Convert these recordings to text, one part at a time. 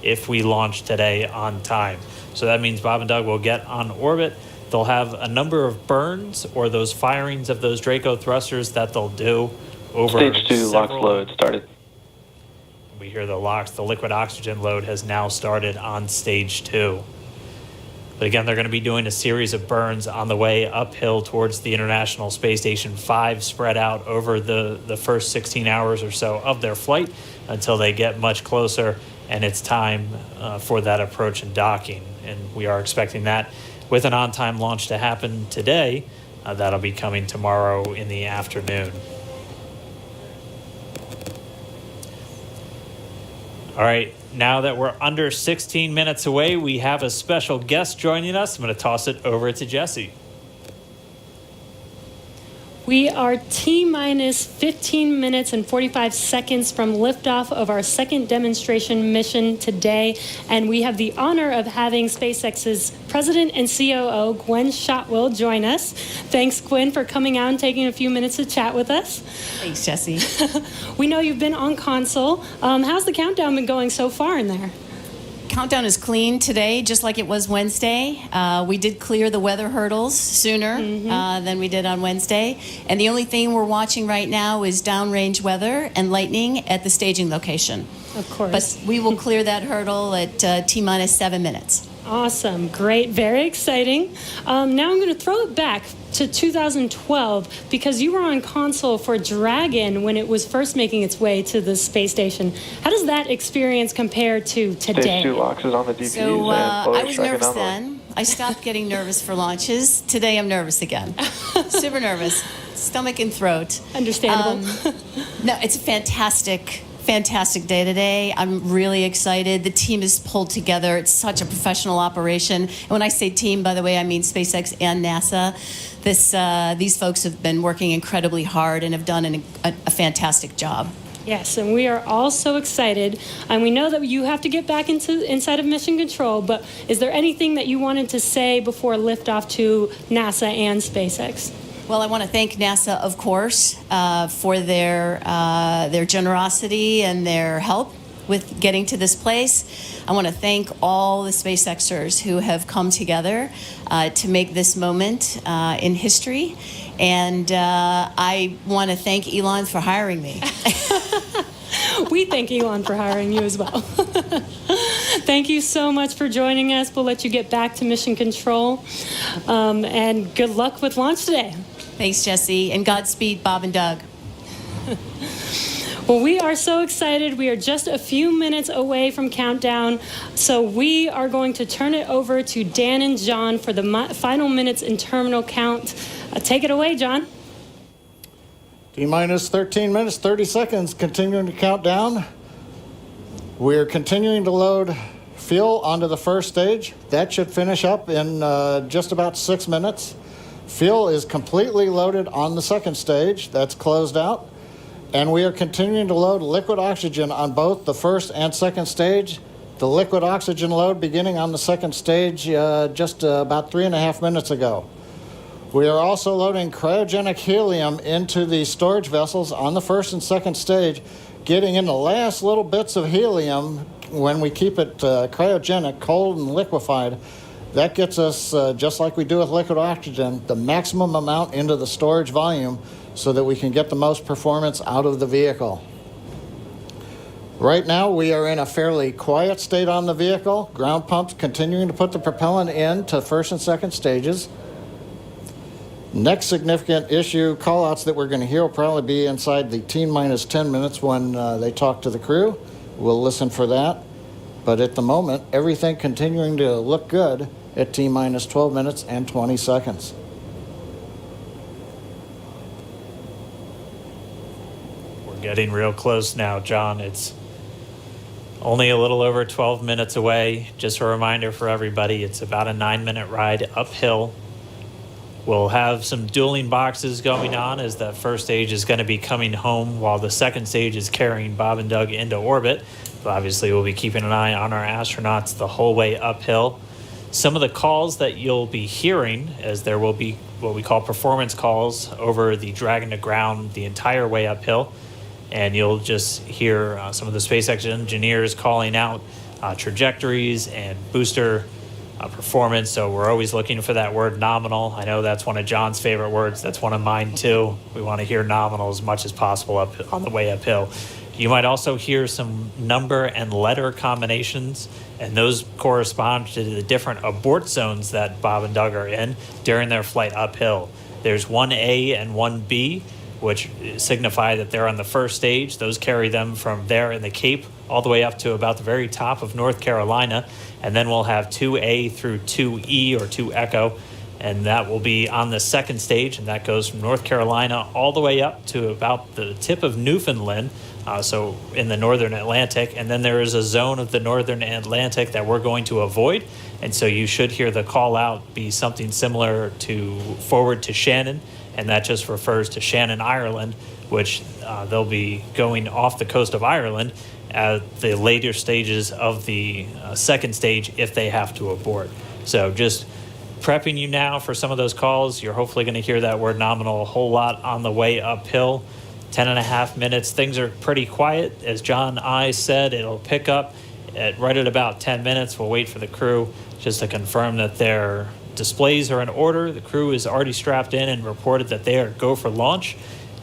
if we launch today on time. So that means Bob and Doug will get on orbit. They'll have a number of burns or those firings of those Draco thrusters that they'll do over Stage 2 LOX load started. We hear the LOX, the liquid oxygen load has now started on stage 2. But again, they're going to be doing a series of burns on the way uphill towards the International Space Station 5, spread out over the first 16 hours or so of their flight until they get much closer and it's time for that approach and docking. And we are expecting that with an on-time launch to happen today. That'll be coming tomorrow in the afternoon. All right, now that we're under 16 minutes away, we have a special guest joining us. I'm going to toss it over to Jesse. We are T-minus 15 minutes and 45 seconds from liftoff of our second demonstration mission today, and we have the honor of having SpaceX's President and COO, Gwen Shotwell, join us. Thanks, Gwen, for coming out and taking a few minutes to chat with us. Thanks, Jesse. We know you've been on console. How's the countdown been going so far in there? Countdown is clean today, just like it was Wednesday. We did clear the weather hurdles sooner than we did on Wednesday. And the only thing we're watching right now is downrange weather and lightning at the staging location. Of course. But we will clear that hurdle at T-minus 7 minutes. Awesome. Great. Very exciting. Now I'm going to throw it back to 2012 because you were on console for Dragon when it was first making its way to the space station. How does that experience compare to today? Stage 2 LOX is on the DPs. So I was nervous then. I stopped getting nervous for launches. Today I'm nervous again. Super nervous. Stomach and throat. Understandable. No, it's a fantastic day today. I'm really excited. The team is pulled together. It's such a professional operation. And when I say team, by the way, I mean SpaceX and NASA. These folks have been working incredibly hard and have done a fantastic job. Yes, and we are all so excited. And we know that you have to get back inside of mission control, but is there anything that you wanted to say before liftoff to NASA and SpaceX? Well, I want to thank NASA, of course, for their generosity and their help with getting to this place. I want to thank all the SpaceXers who have come together to make this moment in history. And I want to thank Elon for hiring me. We thank Elon for hiring you as well. Thank you so much for joining us. We'll let you get back to mission control. And good luck with launch today. Thanks, Jesse, and Godspeed, Bob and Doug. Well, we are so excited. We are just a few minutes away from countdown, so we are going to turn it over to Dan and John for the final minutes in terminal count. Take it away, John. T-minus 13 minutes, 30 seconds, continuing to count down. We're continuing to load fuel onto the first stage. That should finish up in just about 6 minutes. Fuel is completely loaded on the second stage. That's closed out. And we are continuing to load liquid oxygen on both the first and second stage. The liquid oxygen load beginning on the second stage just about 3.5 minutes ago. We are also loading cryogenic helium into the storage vessels on the first and second stage, getting in the last little bits of helium when we keep it cryogenic, cold and liquefied. That gets us, just like we do with liquid oxygen, the maximum amount into the storage volume so that we can get the most performance out of the vehicle. Right now, we are in a fairly quiet state on the vehicle. Ground pumps continuing to put the propellant in to first and second stages. Next significant issue, callouts that we're going to hear will probably be inside the T-minus 10 minutes when they talk to the crew. We'll listen for that. But at the moment, everything continuing to look good at T-minus 12 minutes and 20 seconds. We're getting real close now, John. It's only a little over 12 minutes away. Just a reminder for everybody, it's about a 9-minute ride uphill. We'll have some dueling boxes going on as that first stage is going to be coming home while the second stage is carrying Bob and Doug into orbit. But obviously, we'll be keeping an eye on our astronauts the whole way uphill. Some of the calls that you'll be hearing, as there will be what we call performance calls over the Dragon to ground the entire way uphill. And you'll just hear some of the SpaceX engineers calling out trajectories and booster performance. So we're always looking for that word nominal. I know that's one of John's favorite words. That's one of mine too. We want to hear nominal as much as possible up on the way uphill. You might also hear some number and letter combinations, and those correspond to the different abort zones that Bob and Doug are in during their flight uphill. There's 1A and 1B, which signify that they're on the first stage. Those carry them from there in the Cape all the way up to about the very top of North Carolina. And then we'll have 2A through 2E or 2 Echo, and that will be on the second stage, and that goes from North Carolina all the way up to about the tip of Newfoundland, so in the northern Atlantic. And then there is a zone of the northern Atlantic that we're going to avoid, and so you should hear the call out be something similar to forward to Shannon, and that just refers to Shannon, Ireland, which they'll be going off the coast of Ireland at the later stages of the second stage if they have to abort. So just prepping you now for some of those calls. You're hopefully going to hear that word nominal a whole lot on the way uphill. 10.5 minutes. Things are pretty quiet. As John I said, it'll pick up right at about 10 minutes. We'll wait for the crew just to confirm that their displays are in order. The crew is already strapped in and reported that they are go for launch.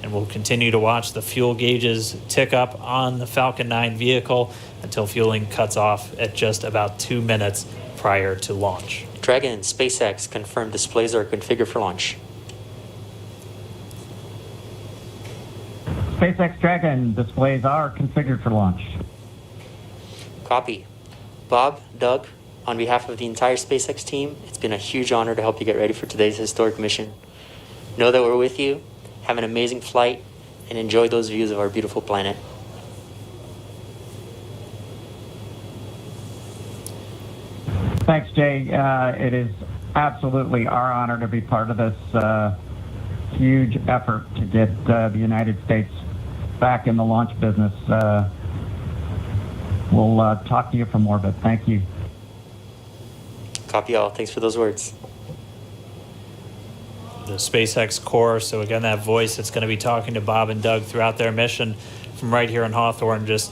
And we'll continue to watch the fuel gauges tick up on the Falcon 9 vehicle until fueling cuts off at just about 2 minutes prior to launch. Dragon, SpaceX confirmed displays are configured for launch. SpaceX Dragon displays are configured for launch. Copy. Bob, Doug, on behalf of the entire SpaceX team, it's been a huge honor to help you get ready for today's historic mission. Know that we're with you. Have an amazing flight and enjoy those views of our beautiful planet. Thanks, Jay. It is absolutely our honor to be part of this huge effort to get the United States back in the launch business. We'll talk to you for more, but thank you. Copy all. Thanks for those words. The SpaceX core. So again, that voice that's going to be talking to Bob and Doug throughout their mission from right here in Hawthorne, just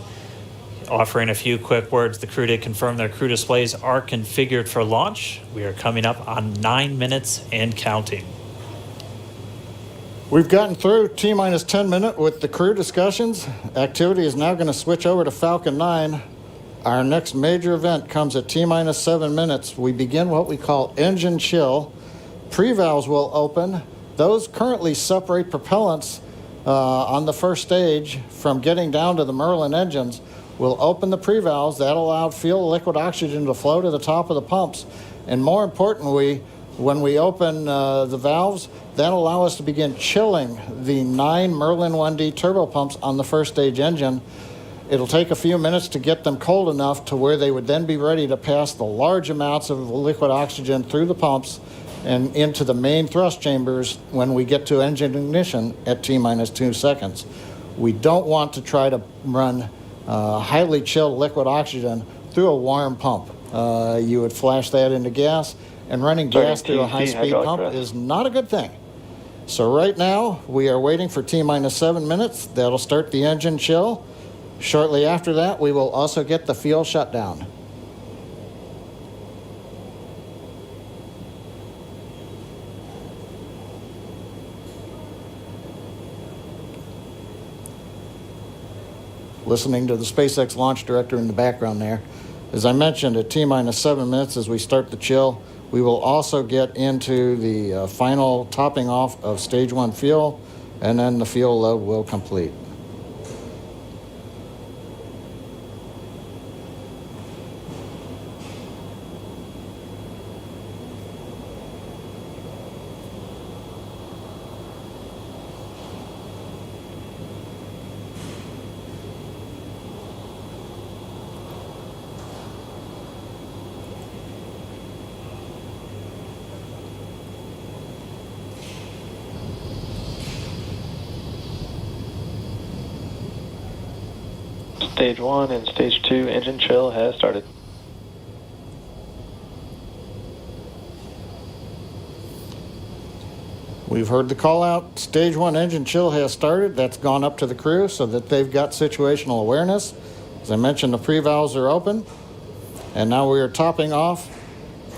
offering a few quick words. The crew did confirm their crew displays are configured for launch. We are coming up on 9 minutes and counting. We've gotten through T-minus 10 minute with the crew discussions. Activity is now going to switch over to Falcon 9. Our next major event comes at T-minus 7 minutes. We begin what we call engine chill. Pre-valves will open. Those currently separate propellants on the first stage from getting down to the Merlin engines. We'll open the pre-valves. That allowed fuel liquid oxygen to flow to the top of the pumps. And more importantly, when we open the valves, that allow us to begin chilling the 9 Merlin 1D turbo pumps on the first stage engine. It'll take a few minutes to get them cold enough to where they would then be ready to pass the large amounts of liquid oxygen through the pumps and into the main thrust chambers when we get to engine ignition at T-minus 2 seconds. We don't want to try to run highly chilled liquid oxygen through a warm pump. You would flash that into gas, and running gas through a high-speed pump is not a good thing. So right now, we are waiting for T-minus 7 minutes. That'll start the engine chill. Shortly after that, we will also get the fuel shutdown. Listening to the SpaceX launch director in the background there. As I mentioned, at T-minus 7 minutes as we start the chill, we will also get into the final topping off of stage 1 fuel, and then the fuel load will complete. Stage 1 and Stage 2 engine chill has started. We've heard the call out. Stage 1 engine chill has started. That's gone up to the crew so that they've got situational awareness. As I mentioned, the pre-valves are open. And now we are topping off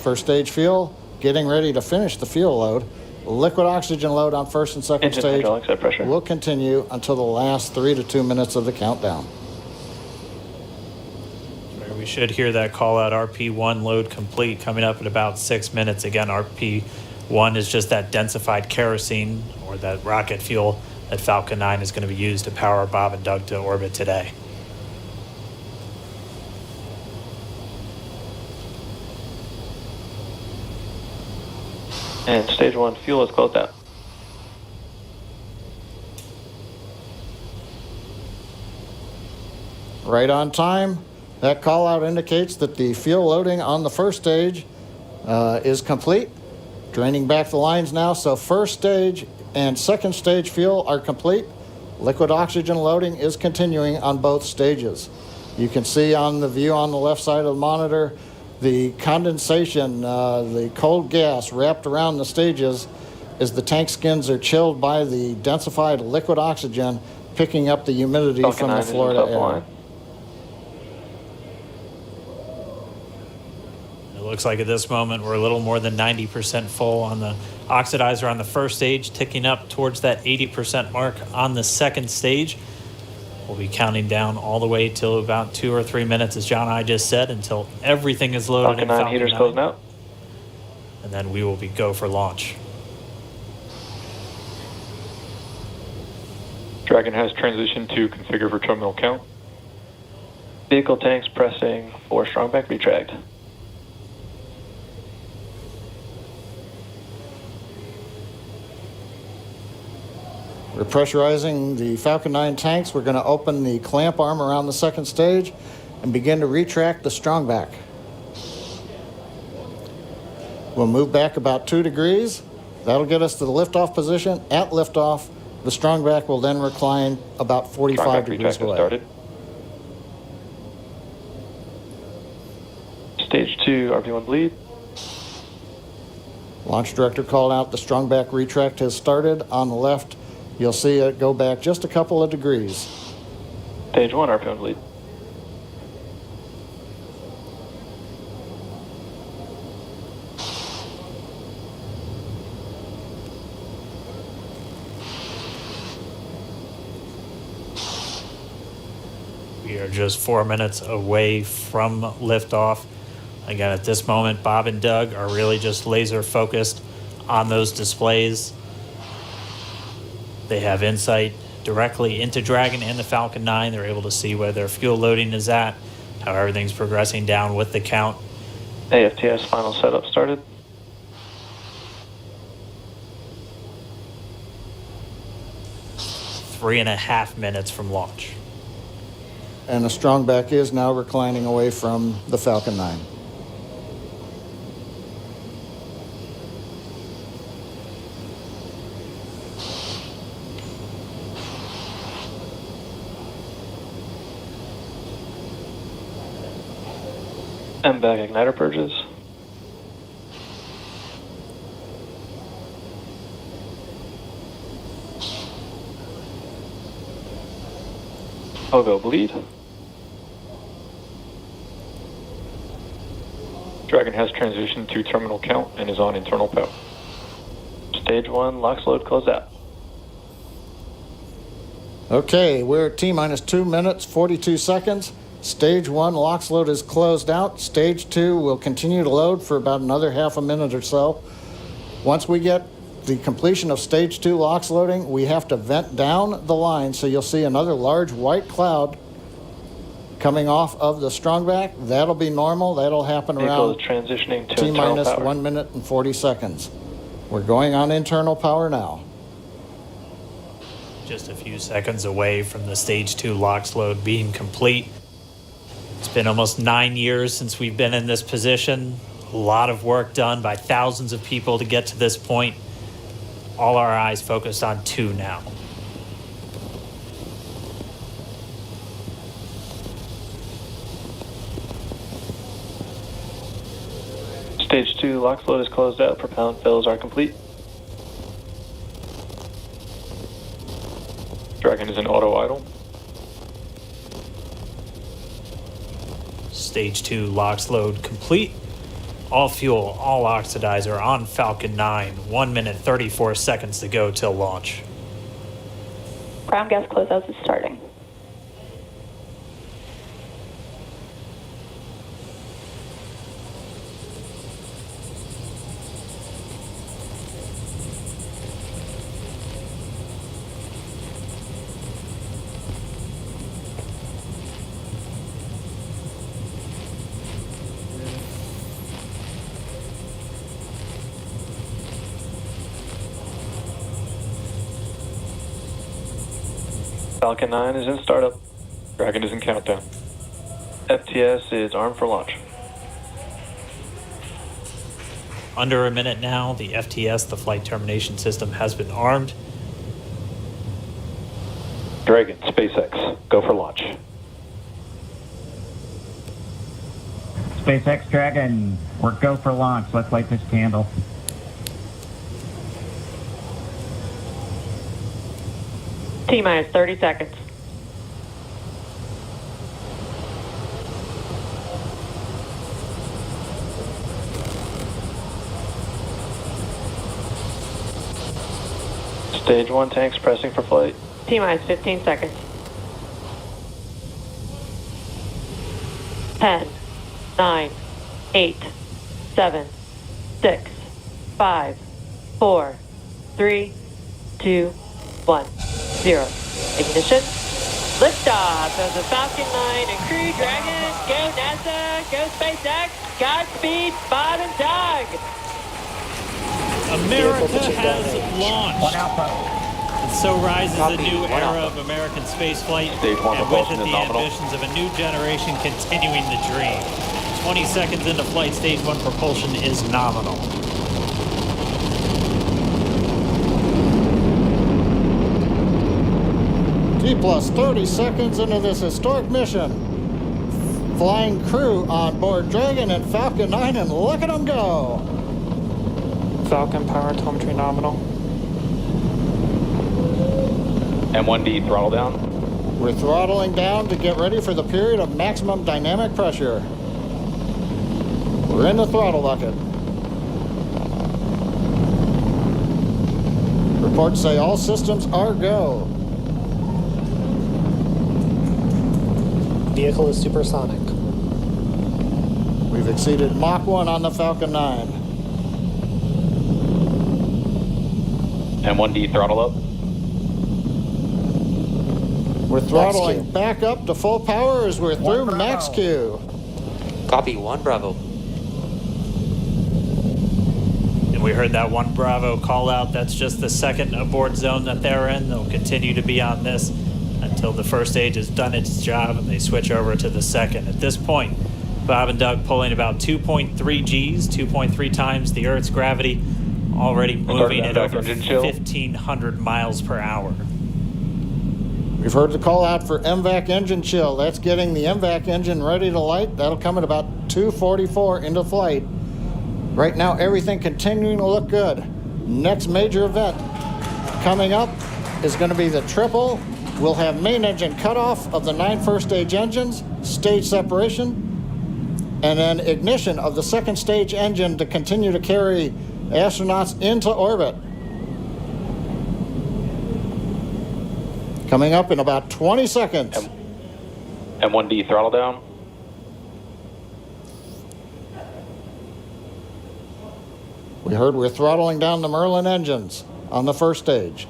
first stage fuel, getting ready to finish the fuel load. Liquid oxygen load on first and second Engine stage hydraulics at pressure. will continue until the last 3 to 2 minutes of the countdown. We should hear that call out RP1 load complete coming up in about 6 minutes. Again, RP1 is just that densified kerosene or that rocket fuel that Falcon 9 is going to be used to power Bob and Doug to orbit today. And stage 1 fuel is closed out. Right on time. That call out indicates that the fuel loading on the first stage is complete. Draining back the lines now, so first stage and second stage fuel are complete. Liquid oxygen loading is continuing on both stages. You can see on the view on the left side of the monitor the condensation, the cold gas wrapped around the stages as the tank skins are chilled by the densified liquid oxygen, picking up the humidity Falcon from 9 the is in Florida top air. line. It looks like at this moment we're a little more than 90% full on the oxidizer on the first stage, ticking up towards that 80% mark on the second stage. We'll be counting down all the way till about 2 or 3 minutes, as John and I just said, until everything is loaded Falcon in 9 Falcon heaters 9. closing out. And then we will be go for launch. Dragon has transitioned to configure for terminal count. Vehicle tanks pressing for strongback retract. We're pressurizing the Falcon 9 tanks. We're going to open the clamp arm around the second stage and begin to retract the strongback. We'll move back about 2 degrees. That'll get us to the liftoff position. At liftoff, the strongback will then recline about 45 Strongback degrees retract has away. started. Stage 2 RP1 bleed. Launch director called out the strongback retract has started. On the left, you'll see it go back just a couple of degrees. Stage 1 RP1 bleed. We are just 4 minutes away from liftoff. Again, at this moment, Bob and Doug are really just laser focused on those displays. They have insight directly into Dragon and the Falcon 9. They're able to see where their fuel loading is at, how everything's progressing down with the count. AFTS final setup started. Three and a half minutes from launch. And the strongback is now reclining away from the Falcon 9. MBAG igniter purges. Pogo bleed. Dragon has transitioned to terminal count and is on internal power. Stage 1 LOX load closed out. Okay, we're at T-minus 2 minutes, 42 seconds. Stage 1 LOX load is closed out. Stage 2 will continue to load for about another half a minute or so. Once we get the completion of Stage 2 LOX loading, we have to vent down the line, so you'll see another large white cloud coming off of the strongback. That'll be normal. That'll happen Vehicle around is transitioning to internal T-minus power. 1 minute and 40 seconds. We're going on internal power now. Just a few seconds away from the Stage 2 LOX load being complete. It's been almost 9 years since we've been in this position. A lot of work done by thousands of people to get to this point. All our eyes focused on 2 now. Stage 2 LOX load is closed out. Propellant fills are complete. Dragon is in auto idle. Stage 2 LOX load complete. All fuel, all oxidizer on Falcon 9. 1 minute, 34 seconds to go till launch. Ground gas closeouts is starting. Falcon 9 is in startup. Dragon is in countdown. FTS is armed for launch. Under a minute now, the FTS, the flight termination system, has been armed. Dragon, SpaceX, go for launch. SpaceX Dragon, we're go for launch. Let's light this candle. T-minus 30 seconds. Stage 1 tanks pressing for flight. T-minus 15 seconds. 10, 9, 8, 7, 6, 5, 4, 3, 2, 1, 0. Ignition. Liftoff of the Falcon 9 and Crew Dragon. Go NASA. Go SpaceX. Godspeed, Bob and Doug. America has launched. One Alpha. And so rises Copy. a new One era Alpha. of American spaceflight, Stage 1 and with it propulsion is the nominal. ambitions of a new generation continuing the dream. 20 seconds into flight, Stage 1 propulsion is nominal. T plus 30 seconds into this historic mission. Flying crew on board Dragon and Falcon 9, and look at them go. Falcon power telemetry nominal. M1D throttle down. We're throttling down to get ready for the period of maximum dynamic pressure. We're in the throttle bucket. Reports say all systems are go. Vehicle is supersonic. We've exceeded Mach 1 on the Falcon 9. M1D throttle up. We're throttling back up to full power as we're through Bravo. max Q. Copy, 1 Bravo. And we heard that 1 Bravo call out. That's just the second abort zone that they're in. They'll continue to be on this until the first stage has done its job and they switch over to the second. At this point, Bob and Doug pulling about 2.3 Gs, 2.3 times the Earth's gravity, already moving at over 1,500 miles per hour. We've heard the call out for MVAC engine chill. That's getting the MVAC engine ready to light. That'll come at about 2:44 into flight. Right now, everything continuing to look good. Next major event coming up is going to be the triple. We'll have main engine cutoff of the 9 first stage engines, stage separation, and then ignition of the second stage engine to continue to carry astronauts into orbit. Coming up in about 20 seconds. M1D throttle down. We heard we're throttling down the Merlin engines on the first stage.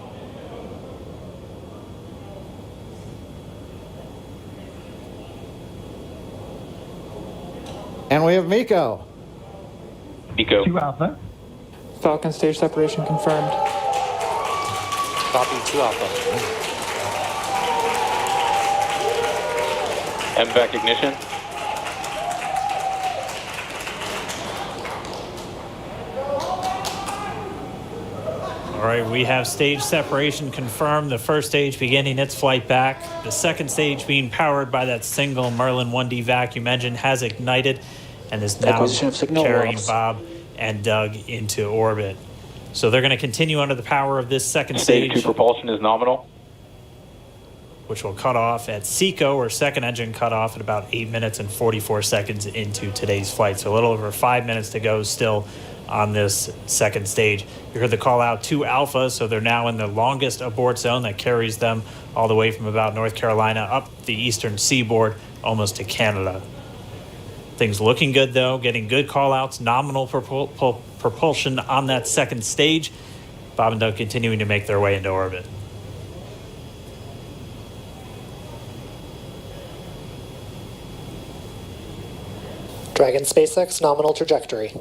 And we have Miko. Nico. 2 Alpha. Falcon stage separation confirmed. Copy, 2 Alpha. MVAC ignition. All right, we have stage separation confirmed. The first stage beginning its flight back. The second stage being powered by that single Merlin 1D vacuum engine has ignited and is now Acquisition of signal carrying loss. Bob and Doug into orbit. So they're going to continue under the power of this second Stage stage. 2 propulsion is nominal. which will cut off at SECO, or second engine cut off, at about 8 minutes and 44 seconds into today's flight. So a little over 5 minutes to go still on this second stage. You heard the call out to Alpha, so they're now in the longest abort zone that carries them all the way from about North Carolina up the eastern seaboard almost to Canada. Things looking good though, getting good call outs, nominal propulsion on that second stage. Bob and Doug continuing to make their way into orbit. Dragon SpaceX nominal trajectory.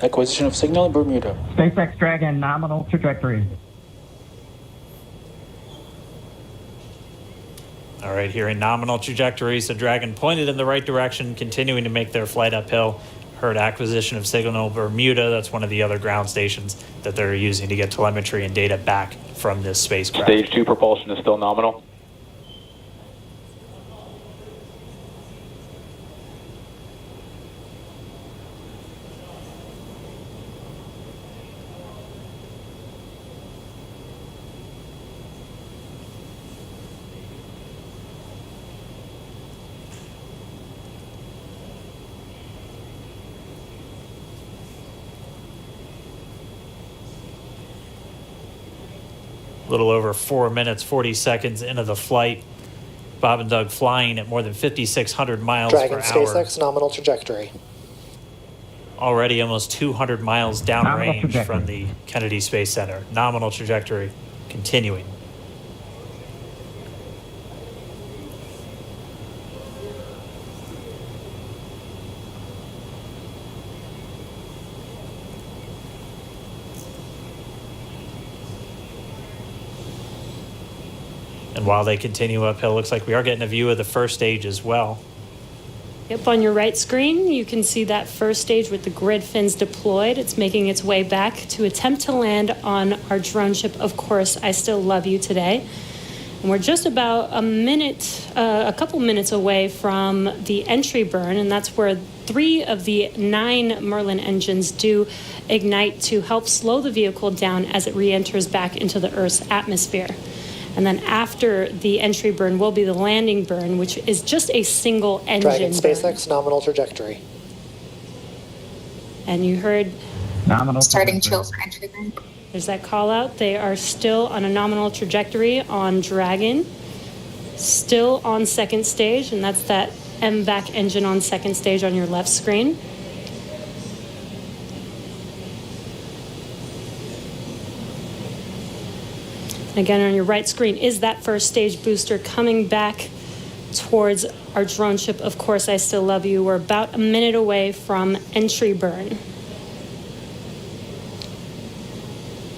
Acquisition of signal in Bermuda. SpaceX Dragon nominal trajectory. All right, here in nominal trajectory, so Dragon pointed in the right direction, continuing to make their flight uphill. Heard acquisition of signal Bermuda. That's one of the other ground stations that they're using to get telemetry and data back from this spacecraft. Stage 2 propulsion is still nominal. A little over 4 minutes, 40 seconds into the flight. Bob and Doug flying at more than 5,600 miles Dragon per hour. SpaceX nominal trajectory. Already almost 200 miles downrange from the Kennedy Space Center. Nominal trajectory continuing. And while they continue uphill, looks like we are getting a view of the first stage as well. Yep, on your right screen, you can see that first stage with the grid fins deployed. It's making its way back to attempt to land on our drone ship, Of Course, I Still Love You today. And we're just about a couple minutes away from the entry burn, and that's where 3 of the 9 Merlin engines do ignite to help slow the vehicle down as it re-enters back into the Earth's atmosphere. And then after the entry burn will be the landing burn, which is just a single engine Dragon burn. SpaceX nominal trajectory. And you heard Nominal Starting trajectory. chill for entry burn. there's that call out. They are still on a nominal trajectory on Dragon, still on second stage, and that's that MVAC engine on second stage on your left screen. Again, on your right screen is that first stage booster coming back towards our drone ship, Of Course, I Still Love You. We're about a minute away from entry burn.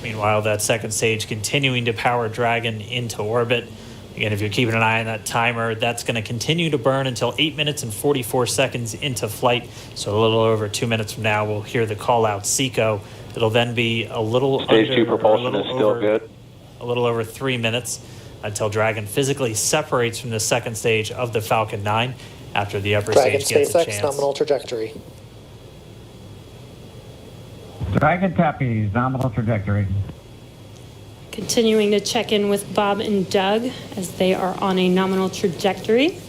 Meanwhile, that second stage continuing to power Dragon into orbit. Again, if you're keeping an eye on that timer, that's going to continue to burn until 8 minutes and 44 seconds into flight. So a little over 2 minutes from now, we'll hear the call out SECO. It'll then be a little Stage under, 2 propulsion a is little still over, good. A little over 3 minutes until Dragon physically separates from the second stage of the Falcon 9 after the upper Dragon stage gets a SpaceX chance. nominal trajectory. Dragon Tappies nominal trajectory. Continuing to check in with Bob and Doug as they are on a nominal trajectory.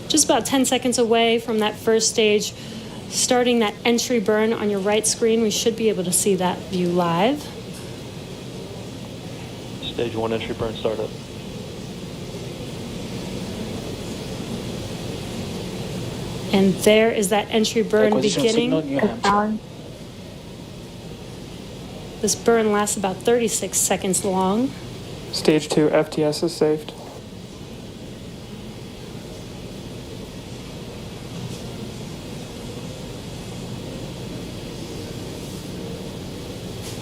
Just about 10 seconds away from that first stage, starting that entry burn on your right screen. We should be able to see that view live. Stage 1 entry burn startup. And there is that entry burn Acquisition of signal beginning. New Hampshire. This burn lasts about 36 seconds long. Stage 2 FTS is saved.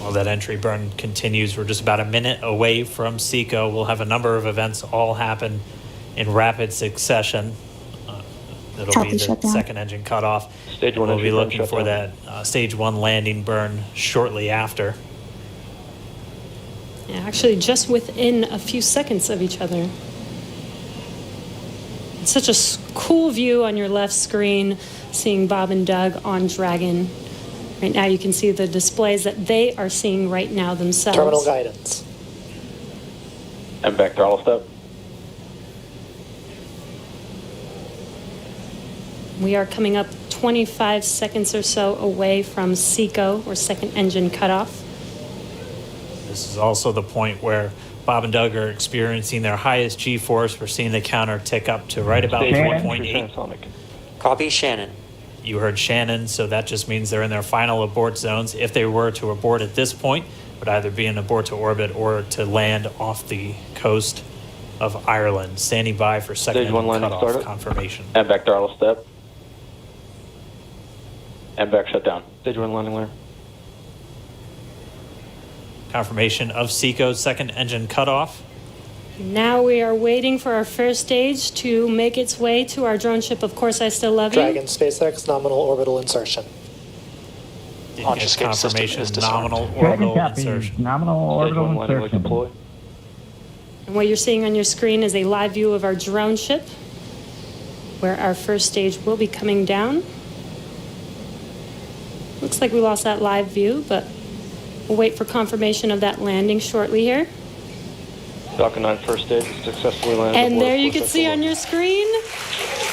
While that entry burn continues, we're just about a minute away from SECO. We'll have a number of events all happen in rapid succession. It'll Copy, be the shutdown. second engine cutoff. Stage 1 We'll entry be burn looking for shutdown. that stage 1 landing burn shortly after. Yeah, actually, just within a few seconds of each other. It's such a cool view on your left screen, seeing Bob and Doug on Dragon. Right now, you can see the displays that they are seeing right now themselves. Terminal guidance. And back throttle step. We are coming up 25 seconds or so away from SECO, or second engine cutoff. This is also the point where Bob and Doug are experiencing their highest G-force. We're seeing the counter tick up to right about Stage 1.8. transonic. Copy, Shannon. You heard Shannon, so that just means they're in their final abort zones. If they were to abort at this point, it would either be an abort to orbit or to land off the coast of Ireland. Standing by for second Stage 1 engine landing cutoff started. confirmation. And back throttle step. And back shutdown. Stage 1 landing learn. Confirmation of SECO's second engine cutoff. Now we are waiting for our first stage to make its way to our drone ship. Of course, I still love Dragon you. SpaceX nominal orbital insertion. Didn't Launch get escape system confirmation is disarmed. nominal Dragon orbital copy. insertion. Nominal Stage orbital 1 landing leg insertion. deploy. And what you're seeing on your screen is a live view of our drone ship, where our first stage will be coming down. Looks like we lost that live view, but we'll wait for confirmation of that landing shortly here. Falcon 9 first stage successfully landed. And aboard there a you full can see sector on your screen,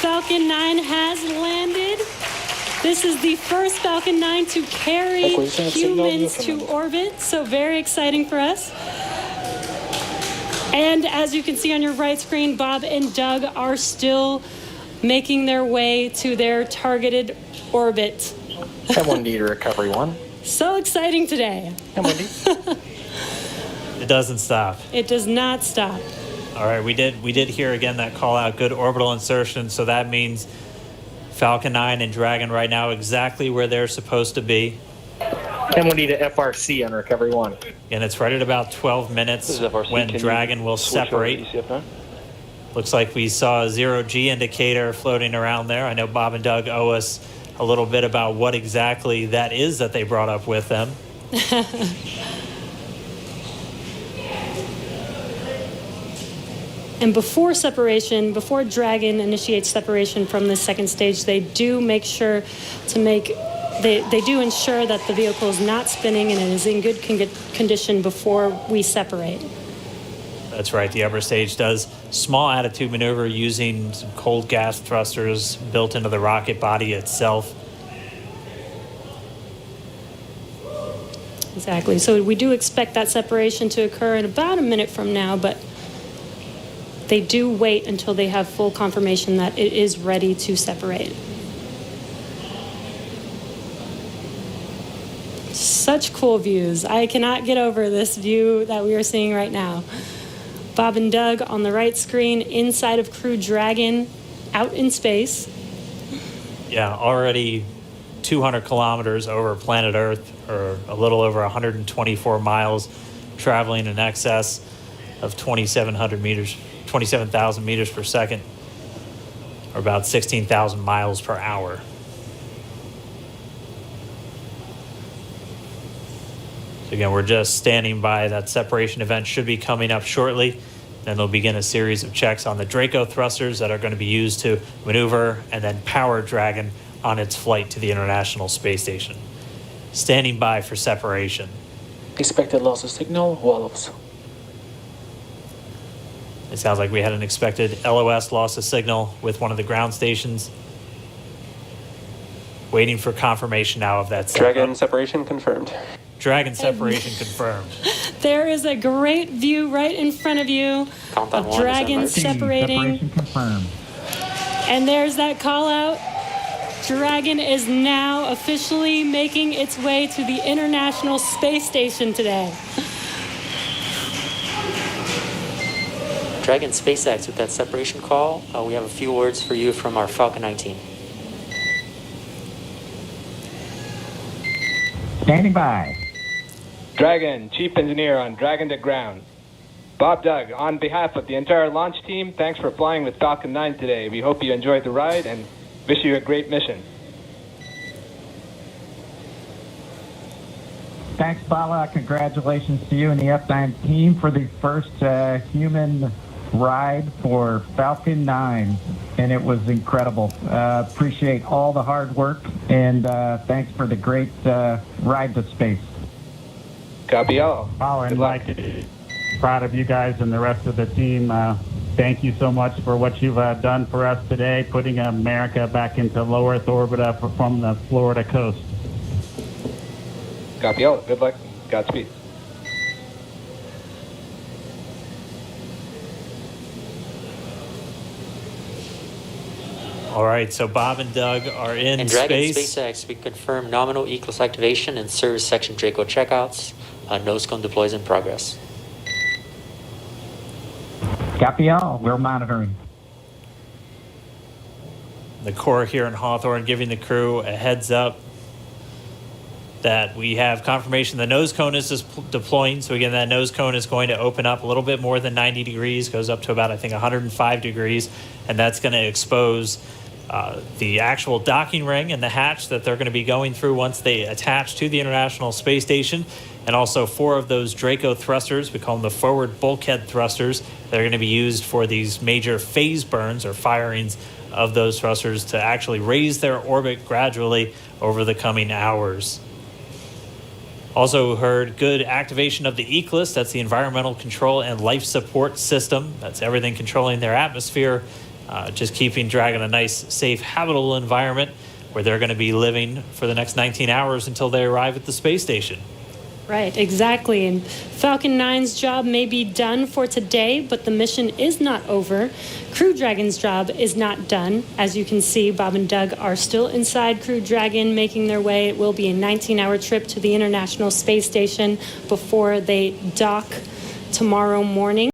Falcon 9 has landed. This is the first Falcon 9 to carry Acquisition of signal humans to Newfoundland. orbit, so very exciting for us. And as you can see on your right screen, Bob and Doug are still making their way to their targeted orbit. M1D to recovery 1. So exciting today. M1D. It doesn't stop. It does not stop. All right, we did hear again that call out, good orbital insertion, so that means Falcon 9 and Dragon right now exactly where they're supposed to be. M1D to FRC on recovery 1. And it's right at about 12 minutes This is FRC. when Can you Dragon will switch over to separate. ECF9? Looks like we saw a 0G indicator floating around there. I know Bob and Doug owe us a little bit about what exactly that is that they brought up with them. And before separation, before Dragon initiates separation from the second stage, they do make sure to they do ensure that the vehicle is not spinning and it is in good condition before we separate. That's right, the upper stage does small attitude maneuver using some cold gas thrusters built into the rocket body itself. Exactly. So we do expect that separation to occur in about a minute from now, but they do wait until they have full confirmation that it is ready to separate. Such cool views. I cannot get over this view that we are seeing right now. Bob and Doug on the right screen, inside of Crew Dragon, out in space. Yeah, already 200 kilometers over planet Earth, or a little over 124 miles, traveling in excess of 27,000 meters per second, or about 16,000 miles per hour. So again, we're just standing by. That separation event should be coming up shortly. Then they'll begin a series of checks on the Draco thrusters that are going to be used to maneuver and then power Dragon on its flight to the International Space Station. Standing by for separation. Expected loss of signal, Wallops. It sounds like we had an expected LOS, loss of signal, with one of the ground stations. Waiting for confirmation now of that setup. Dragon separation confirmed. Dragon separation confirmed. There is a great view right in front of you Countdown of one, Dragon December. separating. Separation confirmed. And there's that call out. Dragon is now officially making its way to the International Space Station today. Dragon SpaceX with that separation call. We have a few words for you from our Falcon 9 team. Standing by. Dragon, Chief Engineer on Dragon to Ground. Bob Doug, on behalf of the entire launch team, thanks for flying with Falcon 9 today. We hope you enjoyed the ride and wish you a great mission. Thanks, Bala. Congratulations to you and the F9 team for the first human ride for Falcon 9. And it was incredible. Appreciate all the hard work, and thanks for the great ride to space. Copy all. Oh, and Good luck. proud of you guys and the rest of the team. Thank you so much for what you've done for us today, putting America back into low Earth orbit from the Florida coast. Copy all. Good luck. Godspeed. All right, so Bob and Doug are in And Dragon space. SpaceX, we confirm nominal E-Class activation and service section Draco checkouts. Nose cone deploys in progress. Copy all. We're monitoring. The Corps here in Hawthorne giving the crew a heads up that we have confirmation the nose cone is deploying. So again, that nose cone is going to open up a little bit more than 90 degrees, goes up to about, I think, 105 degrees, and that's going to expose the actual docking ring and the hatch that they're going to be going through once they attach to the International Space Station, and also 4 of those Draco thrusters, we call them the forward bulkhead thrusters, that are going to be used for these major phase burns or firings of those thrusters to actually raise their orbit gradually over the coming hours. Also heard good activation of the ECLSS, that's the Environmental Control and Life Support System. That's everything controlling their atmosphere, just keeping Dragon a nice, safe, habitable environment where they're going to be living for the next 19 hours until they arrive at the space station. Right, exactly. And Falcon 9's job may be done for today, but the mission is not over. Crew Dragon's job is not done. As you can see, Bob and Doug are still inside Crew Dragon, making their way. It will be a 19-hour trip to the International Space Station before they dock tomorrow morning.